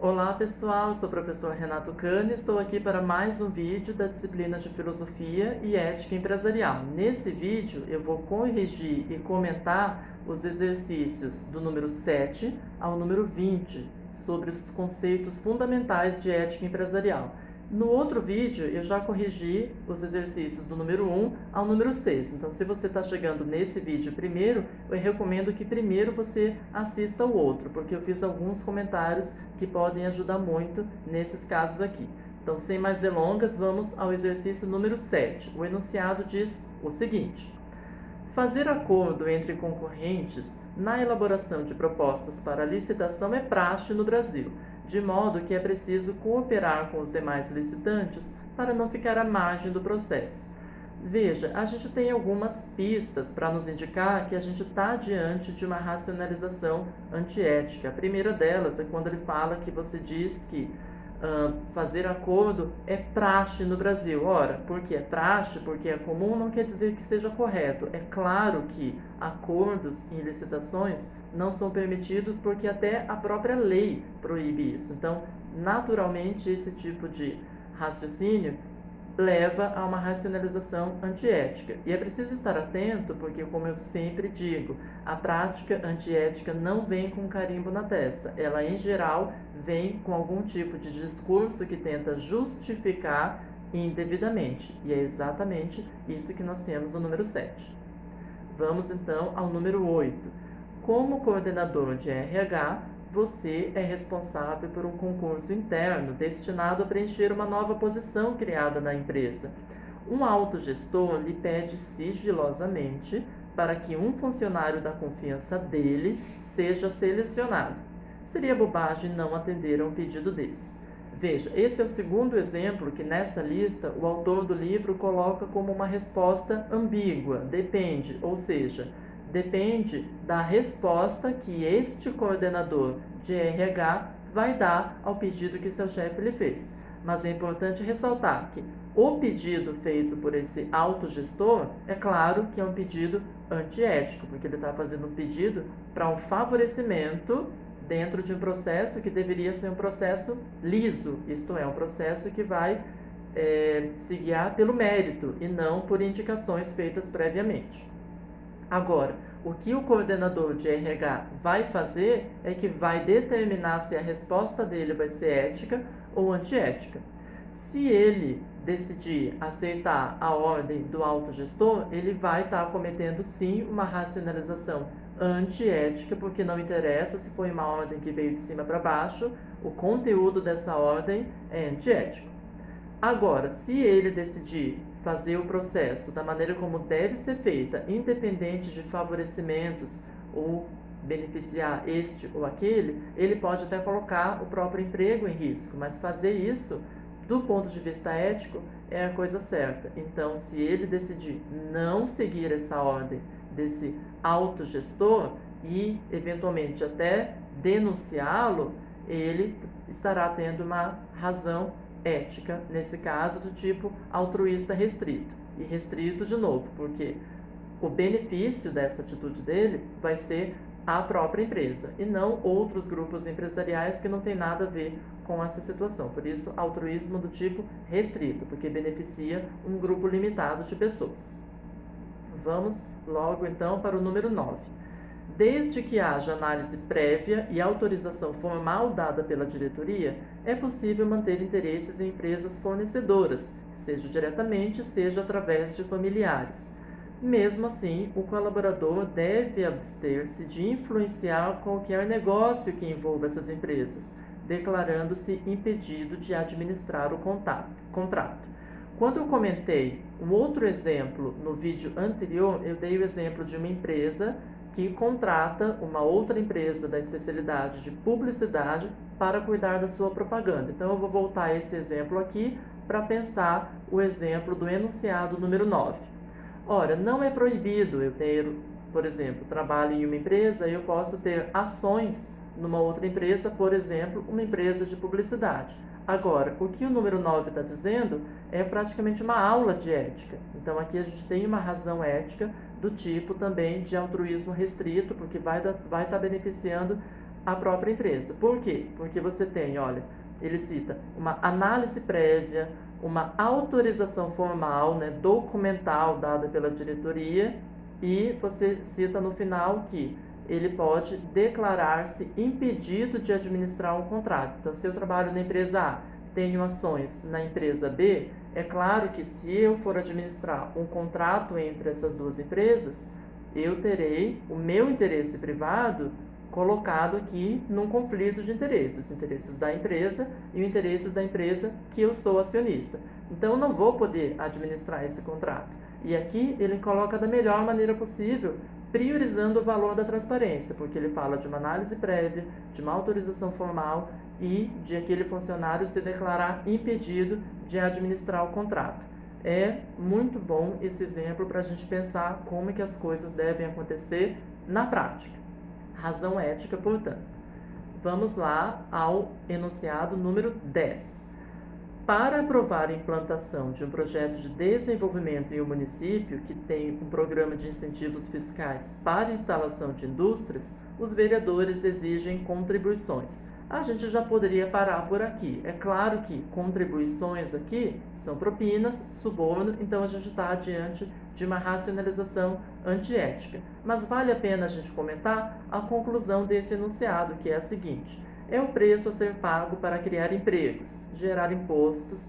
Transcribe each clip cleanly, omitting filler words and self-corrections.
Olá pessoal, eu sou o professor Renato Cani e estou aqui para mais um vídeo da disciplina de Filosofia e Ética Empresarial. Nesse vídeo eu vou corrigir e comentar os exercícios do número 7 ao número 20 sobre os conceitos fundamentais de ética empresarial. No outro vídeo eu já corrigi os exercícios do número 1 ao número 6, então se você está chegando nesse vídeo primeiro, eu recomendo que primeiro você assista o outro, porque eu fiz alguns comentários que podem ajudar muito nesses casos aqui. Então, sem mais delongas, vamos ao exercício número 7. O enunciado diz o seguinte: fazer acordo entre concorrentes na elaboração de propostas para licitação é praxe no Brasil, de modo que é preciso cooperar com os demais licitantes para não ficar à margem do processo. Veja, a gente tem algumas pistas para nos indicar que a gente está diante de uma racionalização antiética. A primeira delas é quando ele fala que você diz que fazer acordo é praxe no Brasil. Ora, porque é praxe, porque é comum, não quer dizer que seja correto. É claro que acordos em licitações não são permitidos porque até a própria lei proíbe isso. Então, naturalmente, esse tipo de raciocínio leva a uma racionalização antiética. E é preciso estar atento porque, como eu sempre digo, a prática antiética não vem com carimbo na testa. Ela, em geral, vem com algum tipo de discurso que tenta justificar indevidamente. E é exatamente isso que nós temos no número 7. Vamos, então, ao número 8. Como coordenador de RH, você é responsável por um concurso interno destinado a preencher uma nova posição criada na empresa. Um autogestor lhe pede sigilosamente para que um funcionário da confiança dele seja selecionado. Seria bobagem não atender a um pedido desse. Veja, esse é o segundo exemplo que nessa lista o autor do livro coloca como uma resposta ambígua, depende, ou seja, depende da resposta que este coordenador de RH vai dar ao pedido que seu chefe lhe fez. Mas é importante ressaltar que o pedido feito por esse autogestor, é claro que é um pedido antiético, porque ele está fazendo um pedido para um favorecimento dentro de um processo que deveria ser um processo liso, isto é, um processo que vai se guiar pelo mérito e não por indicações feitas previamente. Agora, o que o coordenador de RH vai fazer é que vai determinar se a resposta dele vai ser ética ou antiética. Se ele decidir aceitar a ordem do autogestor, ele vai estar cometendo sim uma racionalização antiética, porque não interessa se foi uma ordem que veio de cima para baixo, o conteúdo dessa ordem é antiético. Agora, se ele decidir fazer o processo da maneira como deve ser feita, independente de favorecimentos ou beneficiar este ou aquele, ele pode até colocar o próprio emprego em risco, mas fazer isso, do ponto de vista ético, é a coisa certa. Então, se ele decidir não seguir essa ordem desse autogestor e, eventualmente, até denunciá-lo, ele estará tendo uma razão ética, nesse caso, do tipo altruísta restrito. E restrito de novo, porque o benefício dessa atitude dele vai ser a própria empresa e não outros grupos empresariais que não tem nada a ver com essa situação. Por isso, altruísmo do tipo restrito, porque beneficia um grupo limitado de pessoas. Vamos logo então para o número 9. Desde que haja análise prévia e autorização formal dada pela diretoria, é possível manter interesses em empresas fornecedoras, seja diretamente, seja através de familiares. Mesmo assim, o colaborador deve abster-se de influenciar qualquer negócio que envolva essas empresas, declarando-se impedido de administrar o contrato. Quando eu comentei um outro exemplo no vídeo anterior, eu dei o exemplo de uma empresa que contrata uma outra empresa da especialidade de publicidade para cuidar da sua propaganda. Então, eu vou voltar a esse exemplo aqui para pensar o exemplo do enunciado número 9. Ora, não é proibido eu ter, por exemplo, trabalho em uma empresa e eu posso ter ações numa outra empresa, por exemplo, uma empresa de publicidade. Agora, o que o número 9 está dizendo é praticamente uma aula de ética. Então, aqui a gente tem uma razão ética do tipo também de altruísmo restrito, porque vai estar beneficiando a própria empresa. Por quê? Porque você tem, olha, ele cita uma análise prévia, uma autorização formal, né, documental dada pela diretoria, e você cita no final que ele pode declarar-se impedido de administrar um contrato. Então, se eu trabalho na empresa A, tenho ações na empresa B, é claro que se eu for administrar um contrato entre essas duas empresas, eu terei o meu interesse privado colocado aqui num conflito de interesses da empresa e o interesses da empresa que eu sou acionista. Então, eu não vou poder administrar esse contrato. E aqui ele coloca da melhor maneira possível, priorizando o valor da transparência, porque ele fala de uma análise prévia, de uma autorização formal e de aquele funcionário se declarar impedido de administrar o contrato. É muito bom esse exemplo para a gente pensar como é que as coisas devem acontecer na prática. Razão ética, portanto. Vamos lá ao enunciado número 10. Para aprovar a implantação de um projeto de desenvolvimento em um município que tem um programa de incentivos fiscais para instalação de indústrias, os vereadores exigem contribuições. A gente já poderia parar por aqui. É claro que contribuições aqui são propinas, suborno, então a gente está diante de uma racionalização antiética. Mas vale a pena a gente comentar a conclusão desse enunciado, que é a seguinte: é o preço a ser pago para criar empregos, gerar impostos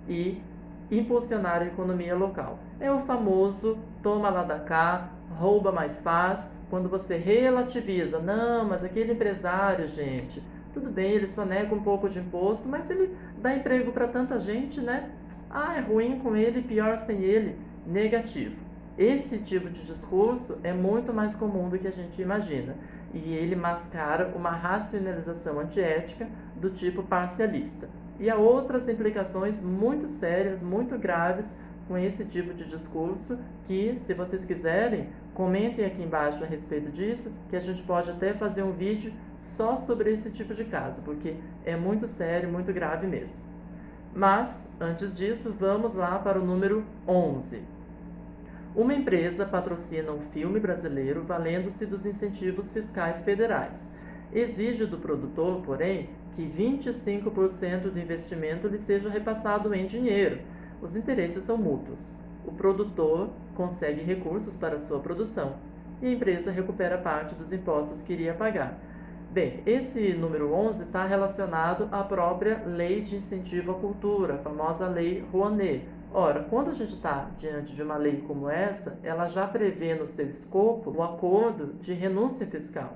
e impulsionar a economia local. É o famoso toma lá da cá, rouba mais faz, quando você relativiza. Não, mas aquele empresário, gente, tudo bem, ele só nega um pouco de imposto, mas ele dá emprego para tanta gente, né? Ah, é ruim com ele, pior sem ele. Negativo. Esse tipo de discurso é muito mais comum do que a gente imagina. E ele mascara uma racionalização antiética do tipo parcialista. E há outras implicações muito sérias, muito graves com esse tipo de discurso que, se vocês quiserem, comentem aqui embaixo a respeito disso, que a gente pode até fazer um vídeo só sobre esse tipo de caso, porque é muito sério, muito grave mesmo. Mas, antes disso, vamos lá para o número 11. Uma empresa patrocina um filme brasileiro valendo-se dos incentivos fiscais federais. Exige do produtor, porém, que 25% do investimento lhe seja repassado em dinheiro. Os interesses são mútuos. O produtor consegue recursos para sua produção e a empresa recupera parte dos impostos que iria pagar. Bem, esse número 11 está relacionado à própria Lei de Incentivo à Cultura, a famosa Lei Rouanet. Ora, quando a gente está diante de uma lei como essa, ela já prevê no seu escopo o acordo de renúncia fiscal.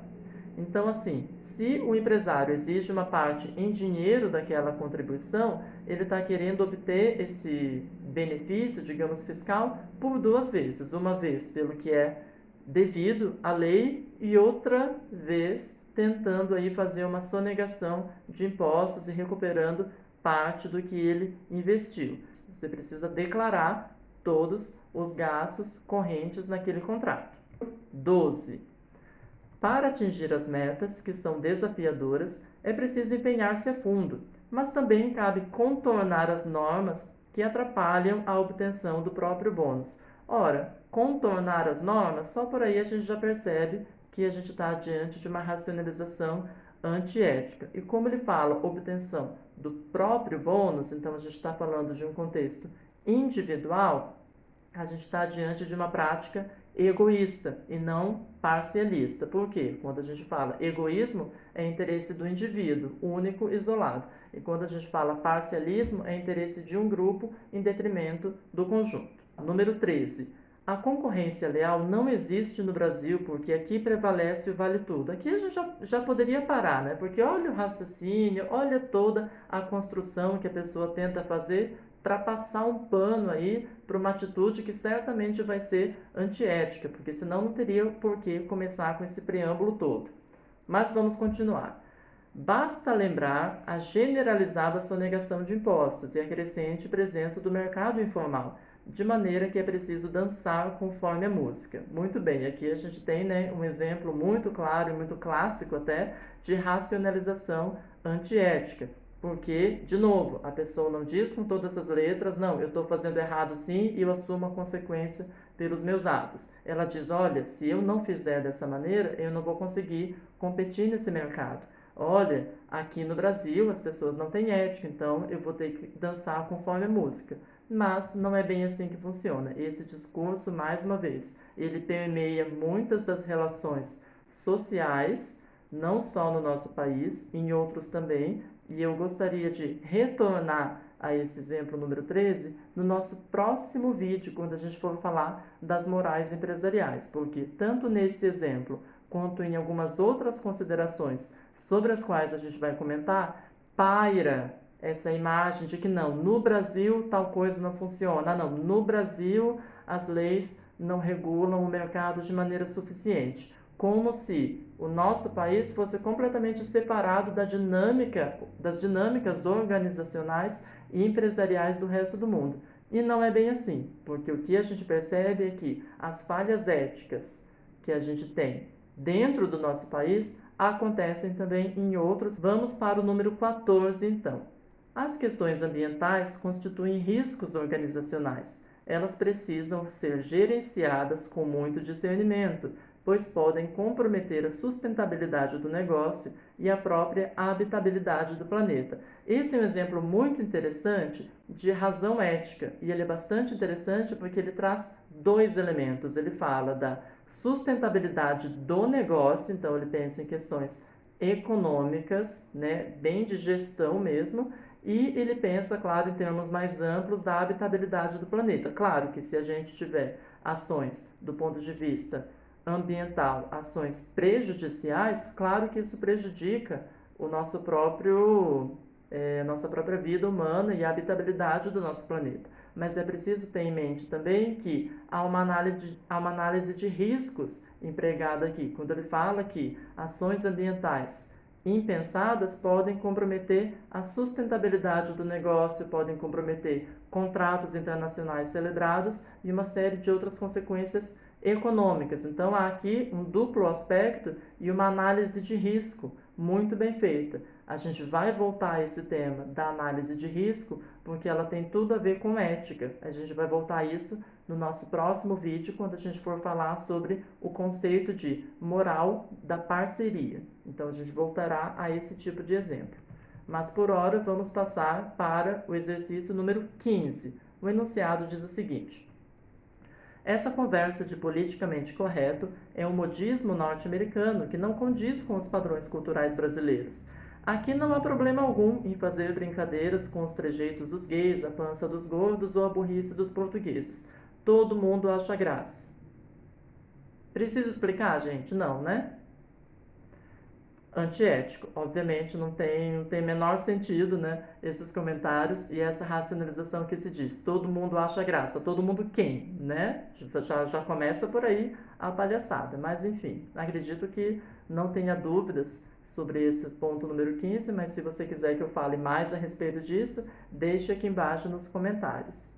Então, assim, se o empresário exige uma parte em dinheiro daquela contribuição, ele está querendo obter esse benefício, digamos, fiscal por duas vezes. Uma vez pelo que é devido à lei e outra vez tentando aí fazer uma sonegação de impostos e recuperando parte do que ele investiu. Você precisa declarar todos os gastos correntes naquele contrato. 12. Para atingir as metas, que são desafiadoras, é preciso empenhar-se a fundo, mas também cabe contornar as normas que atrapalham a obtenção do próprio bônus. Ora, contornar as normas, só por aí a gente já percebe que a gente está diante de uma racionalização antiética. E como ele fala obtenção do próprio bônus, então a gente está falando de um contexto individual, a gente está diante de uma prática egoísta e não parcialista. Por quê? Quando a gente fala egoísmo, é interesse do indivíduo, único, isolado. E quando a gente fala parcialismo, é interesse de um grupo em detrimento do conjunto. Número 13. A concorrência leal não existe no Brasil porque aqui prevalece o vale tudo. Aqui a gente já poderia parar, né? Porque olha o raciocínio, olha toda a construção que a pessoa tenta fazer para passar um pano aí para uma atitude que certamente vai ser antiética, porque senão não teria por que começar com esse preâmbulo todo. Mas vamos continuar. Basta lembrar a generalizada sonegação de impostos e a crescente presença do mercado informal, de maneira que é preciso dançar conforme a música. Muito bem, aqui a gente tem, né, um exemplo muito claro e muito clássico até de racionalização antiética. Porque, de novo, a pessoa não diz com todas as letras, não, eu estou fazendo errado sim e eu assumo a consequência pelos meus atos. Ela diz, olha, se eu não fizer dessa maneira, eu não vou conseguir competir nesse mercado. olha, aqui no Brasil as pessoas não têm ética, então eu vou ter que dançar conforme a música. Mas não é bem assim que funciona. Esse discurso, mais uma vez, ele permeia muitas das relações sociais, não só no nosso país, em outros também, e eu gostaria de retornar a esse exemplo número 13 no nosso próximo vídeo, quando a gente for falar das morais empresariais, porque tanto nesse exemplo quanto em algumas outras considerações sobre as quais a gente vai comentar, paira essa imagem de que não, no Brasil tal coisa não funciona, não, no Brasil as leis não regulam o mercado de maneira suficiente, como se o nosso país fosse completamente separado das dinâmicas organizacionais e empresariais do resto do mundo. E não é bem assim, porque o que a gente percebe é que as falhas éticas que a gente tem dentro do nosso país acontecem também em outros. Vamos para o número 14, então. As questões ambientais constituem riscos organizacionais. Elas precisam ser gerenciadas com muito discernimento, pois podem comprometer a sustentabilidade do negócio e a própria habitabilidade do planeta. Esse é um exemplo muito interessante de razão ética, e ele é bastante interessante porque ele traz dois elementos. Ele fala da sustentabilidade do negócio, então ele pensa em questões econômicas, né, bem de gestão mesmo, e ele pensa, claro, em termos mais amplos da habitabilidade do planeta. Claro que se a gente tiver ações do ponto de vista ambiental, ações prejudiciais, claro que isso prejudica o nossa própria vida humana e a habitabilidade do nosso planeta. Mas é preciso ter em mente também que há uma análise de riscos empregada aqui, quando ele fala que ações ambientais impensadas podem comprometer a sustentabilidade do negócio, podem comprometer contratos internacionais celebrados e uma série de outras consequências econômicas. Então, há aqui um duplo aspecto e uma análise de risco muito bem feita. A gente vai voltar a esse tema da análise de risco, porque ela tem tudo a ver com ética. A gente vai voltar a isso no nosso próximo vídeo, quando a gente for falar sobre o conceito de moral da parceria. Então, a gente voltará a esse tipo de exemplo. Mas, por hora, vamos passar para o exercício número 15. O enunciado diz o seguinte: essa conversa de politicamente correto é um modismo norte-americano que não condiz com os padrões culturais brasileiros. Aqui não há problema algum em fazer brincadeiras com os trejeitos dos gays, a pança dos gordos ou a burrice dos portugueses. Todo mundo acha graça. Preciso explicar, gente? Não, né? Antiético. Obviamente não tem menor sentido, né, esses comentários e essa racionalização que se diz. Todo mundo acha graça. Todo mundo quem, né? Já começa por aí a palhaçada. Mas, enfim, acredito que não tenha dúvidas sobre esse ponto número 15, mas se você quiser que eu fale mais a respeito disso, deixe aqui embaixo nos comentários.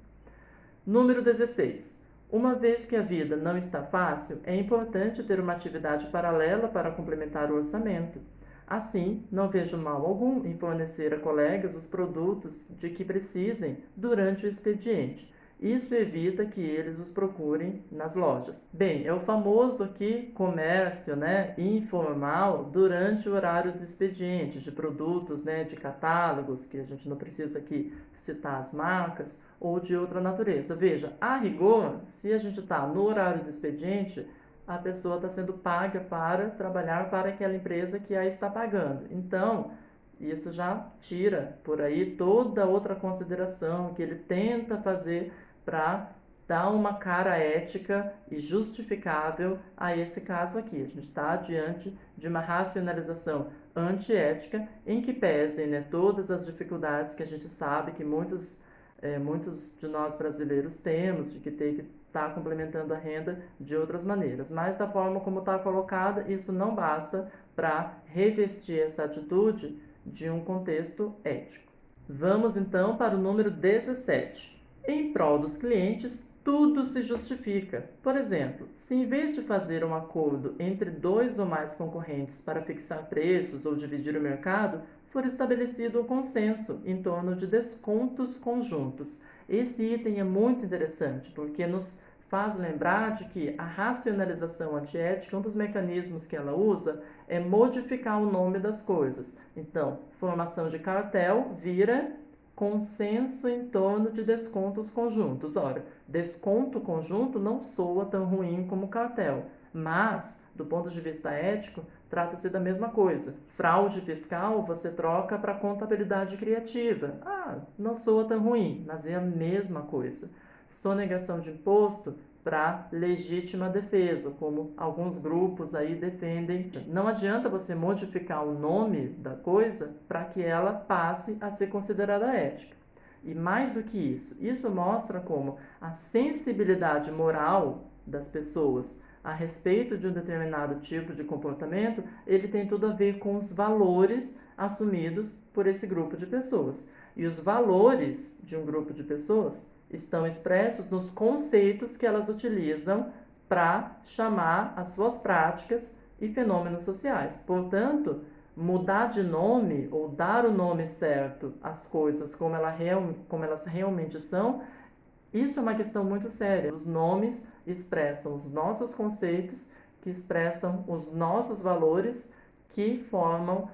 Número 16. Uma vez que a vida não está fácil, é importante ter uma atividade paralela para complementar o orçamento. Assim, não vejo mal algum em fornecer a colegas os produtos de que precisem durante o expediente. Isso evita que eles os procurem nas lojas. Bem, é o famoso aqui comércio, né, informal durante o horário do expediente, de produtos, né, de catálogos, que a gente não precisa aqui citar as marcas, ou de outra natureza. Veja, a rigor, se a gente está no horário do expediente, a pessoa está sendo paga para trabalhar para aquela empresa que a está pagando. Então, isso já tira por aí toda outra consideração que ele tenta fazer para dar uma cara ética e justificável a esse caso aqui. A gente está diante de uma racionalização antiética em que pesem, né, todas as dificuldades que a gente sabe que muitos de nós brasileiros temos, de que tem que estar complementando a renda de outras maneiras. Mas da forma como está colocada, isso não basta para revestir essa atitude de um contexto ético. Vamos então para o número 17. Em prol dos clientes, tudo se justifica. Por exemplo, se em vez de fazer um acordo entre 2 ou mais concorrentes para fixar preços ou dividir o mercado, for estabelecido um consenso em torno de descontos conjuntos. Esse item é muito interessante porque nos faz lembrar de que a racionalização antiética, um dos mecanismos que ela usa é modificar o nome das coisas. Então, formação de cartel vira consenso em torno de descontos conjuntos. Ora, desconto conjunto não soa tão ruim como cartel, mas, do ponto de vista ético, trata-se da mesma coisa. Fraude fiscal você troca para contabilidade criativa. Ah, não soa tão ruim, mas é a mesma coisa. Sonegação de imposto para legítima defesa, como alguns grupos aí defendem. Não adianta você modificar o nome da coisa para que ela passe a ser considerada ética. E mais do que isso mostra como a sensibilidade moral das pessoas a respeito de um determinado tipo de comportamento, ele tem tudo a ver com os valores assumidos por esse grupo de pessoas. E os valores de um grupo de pessoas estão expressos nos conceitos que elas utilizam para chamar as suas práticas e fenômenos sociais. Portanto, mudar de nome ou dar o nome certo às coisas como elas realmente são, isso é uma questão muito séria. Os nomes expressam os nossos conceitos, que expressam os nossos valores, que formam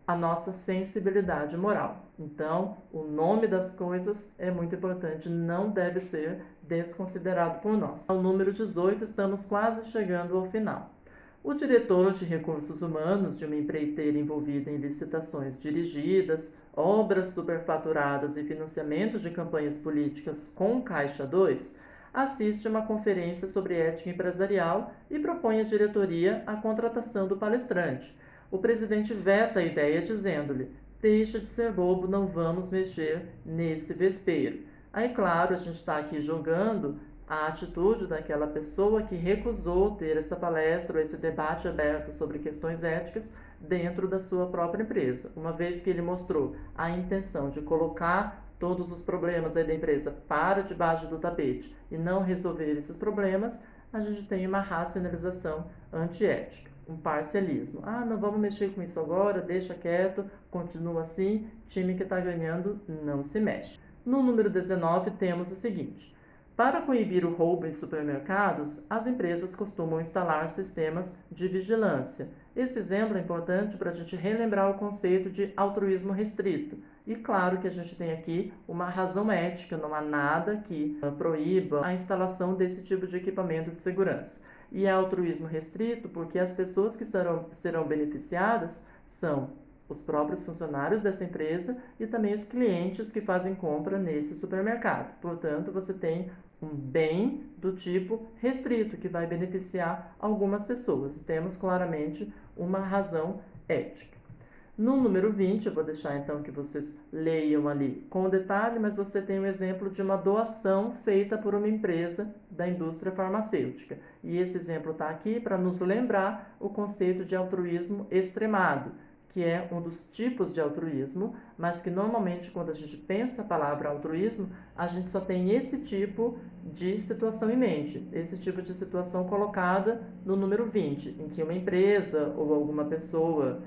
a nossa sensibilidade moral. Então, o nome das coisas é muito importante, não deve ser desconsiderado por nós. Ao número 18, estamos quase chegando ao final. O diretor de recursos humanos de uma empreiteira envolvida em licitações dirigidas, obras superfaturadas e financiamento de campanhas políticas com Caixa 2, assiste a uma conferência sobre ética empresarial e propõe à diretoria a contratação do palestrante. O presidente veta a ideia dizendo-lhe: deixa de ser bobo, não vamos mexer nesse vespeiro. Aí, claro, a gente está aqui julgando a atitude daquela pessoa que recusou ter essa palestra ou esse debate aberto sobre questões éticas dentro da sua própria empresa. Uma vez que ele mostrou a intenção de colocar todos os problemas aí da empresa para debaixo do tapete e não resolver esses problemas, a gente tem uma racionalização antiética, um parcialismo. Ah, não vamos mexer com isso agora, deixa quieto, continua assim, time que está ganhando não se mexe. No número 19 temos o seguinte: para coibir o roubo em supermercados, as empresas costumam instalar sistemas de vigilância. Esse exemplo é importante para a gente relembrar o conceito de altruísmo restrito. E claro que a gente tem aqui uma razão ética, não há nada que proíba a instalação desse tipo de equipamento de segurança. E é altruísmo restrito porque as pessoas que serão beneficiadas são os próprios funcionários dessa empresa e também os clientes que fazem compra nesse supermercado. Portanto, você tem um bem do tipo restrito, que vai beneficiar algumas pessoas. Temos claramente uma razão ética. No número 20, eu vou deixar então que vocês leiam ali com detalhe, mas você tem um exemplo de uma doação feita por uma empresa da indústria farmacêutica. E esse exemplo está aqui para nos lembrar o conceito de altruísmo extremado, que é um dos tipos de altruísmo, mas que normalmente quando a gente pensa a palavra altruísmo, a gente só tem esse tipo de situação em mente, esse tipo de situação colocada no número 20, em que uma empresa ou alguma pessoa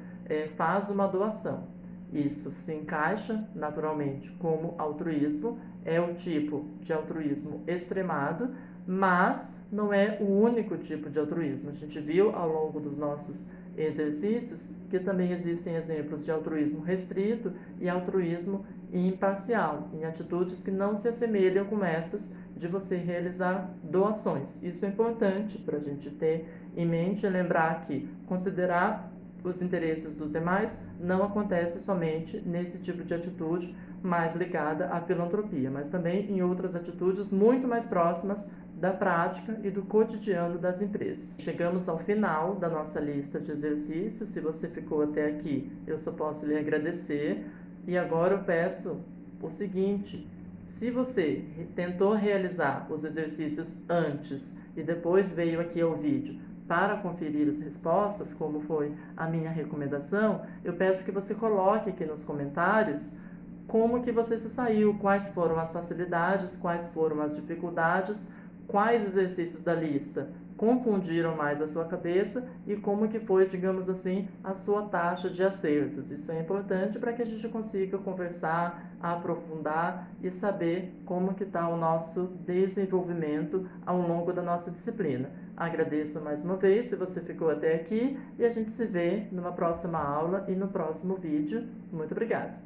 faz uma doação. Isso se encaixa naturalmente como altruísmo, é o tipo de altruísmo extremado, mas não é o único tipo de altruísmo. A gente viu ao longo dos nossos exercícios que também existem exemplos de altruísmo restrito e altruísmo imparcial, em atitudes que não se assemelham com essas de você realizar doações. Isso é importante para a gente ter em mente e lembrar que considerar os interesses dos demais não acontece somente nesse tipo de atitude mais ligada à filantropia, mas também em outras atitudes muito mais próximas da prática e do cotidiano das empresas. Chegamos ao final da nossa lista de exercícios. Se você ficou até aqui, eu só posso lhe agradecer. E agora eu peço o seguinte: se você tentou realizar os exercícios antes e depois veio aqui ao vídeo para conferir as respostas, como foi a minha recomendação, eu peço que você coloque aqui nos comentários como que você se saiu, quais foram as facilidades, quais foram as dificuldades, quais exercícios da lista confundiram mais a sua cabeça e como que foi, digamos assim, a sua taxa de acertos. Isso é importante para que a gente consiga conversar, aprofundar e saber como que está o nosso desenvolvimento ao longo da nossa disciplina. Agradeço mais uma vez se você ficou até aqui e a gente se vê numa próxima aula e no próximo vídeo. Muito obrigada!